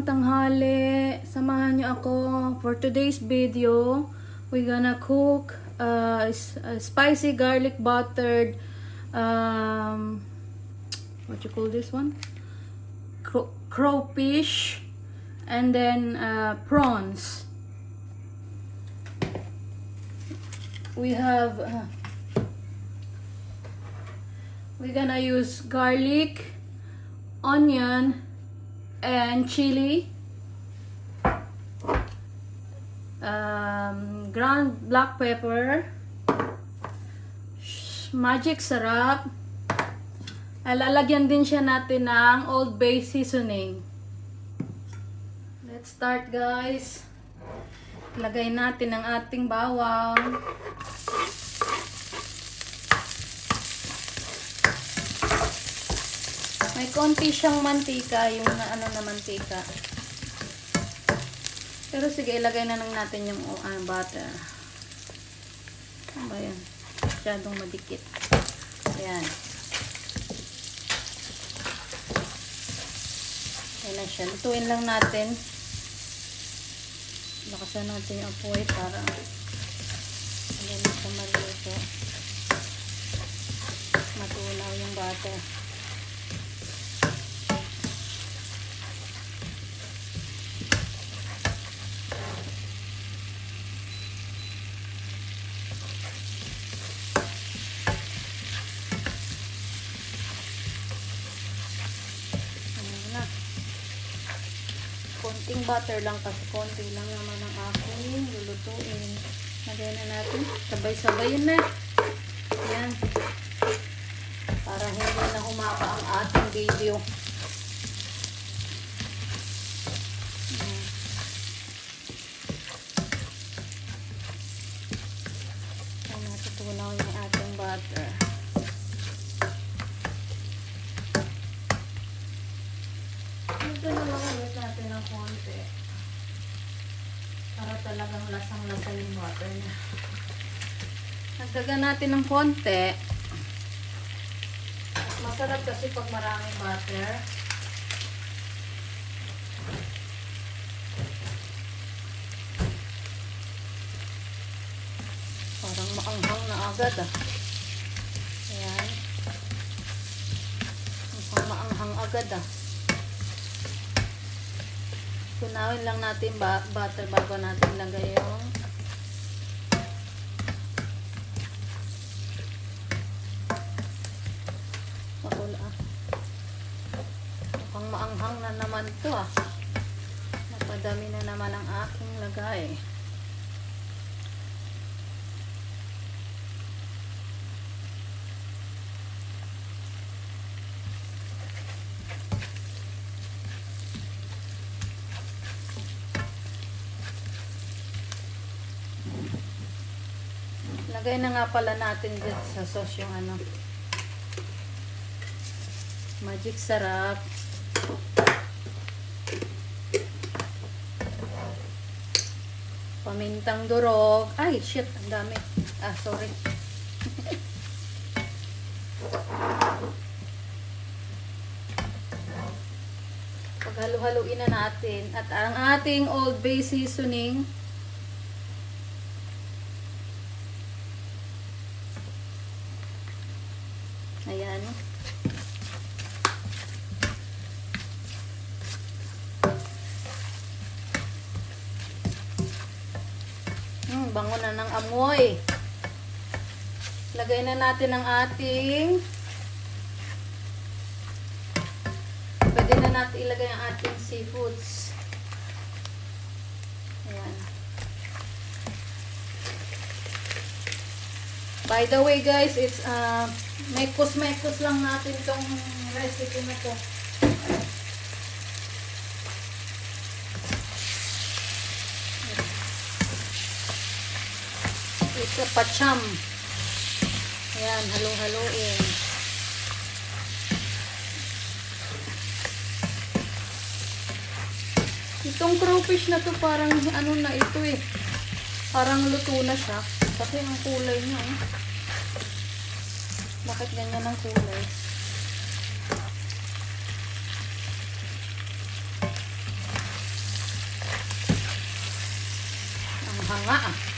tanghali. Samahan niyo ako for today's video. We're gonna cook spicy garlic buttered what you call this one? Crawfish and then prawns. We have we're gonna use garlic, onion, and chili, ground black pepper, magic sarap. Lalagyan din siya natin ng Old Bay seasoning. Let's start, guys. Lagay natin ang ating bawang. May konti siyang mantika, yung na mantika. Pero sige, ilagay na lang natin yung butter. Ano ba yan? Masyadong madikit. Ayan. Ayan na siya. Lutuin lang natin. Lakasan natin yung apoy para hindi na siya maluto. Matunaw yung butter. Konting butter lang kasi konti lang naman ang aking lulutuin. Lagyan na natin. Sabay-sabayin na. Ayan. Para hindi na humaba ang ating video. Ayan. Ayan, natutunaw yung ating butter. Ito na lang ulit natin ng konti para talagang lasang-lasa yung butter niya. Nagdagan natin ng konti. Masarap kasi pag maraming butter. Parang maanghang na agad ah. Ayan. Mukhang maanghang agad ah. Tunawin lang natin butter bago natin lagay yung pakula. Mukhang maanghang na naman ito ah. Napadami na naman ang aking lagay. Lagay na nga pala natin dito sa sauce yung magic sarap. Pamintang durog. Ay, shit, ang dami. Ah, sorry. Paghalo-haluin na natin. At ang ating Old Bay seasoning. Ayan. Bango na ng amoy. Lagay na natin ang ating pwede na natin ilagay ang ating seafoods. Ayan. By the way guys, it's mekos lang natin tong recipe na to. It's a pacham. Ayan, halo-haloin. Itong crawfish na to parang na ito eh. Parang luto na siya. Kasi ang kulay niya eh. Bakit ganyan ang kulay? nga ah.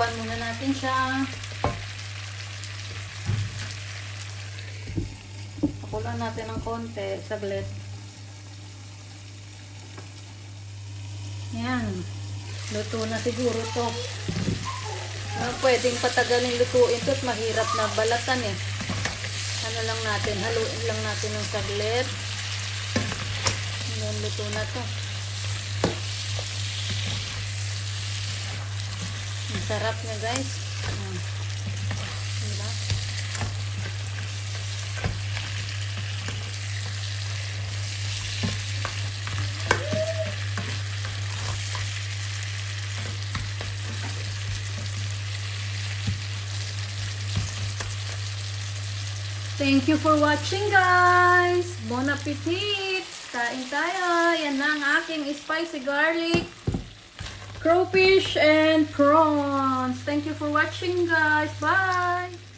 Takpan muna natin siya. Pakulan natin ng konti, saglit. Yan. Luto na siguro to. Pwedeng patagalin lutuin to at mahirap na balatan eh. Ano lang natin, haluin lang natin ng saglit. Yan, luto na to. Ang sarap niya guys. Diba? Thank you for watching guys. Bon appetit. Kain tayo. Yan na ang aking spicy garlic crawfish and prawns. Thank you for watching guys. Bye!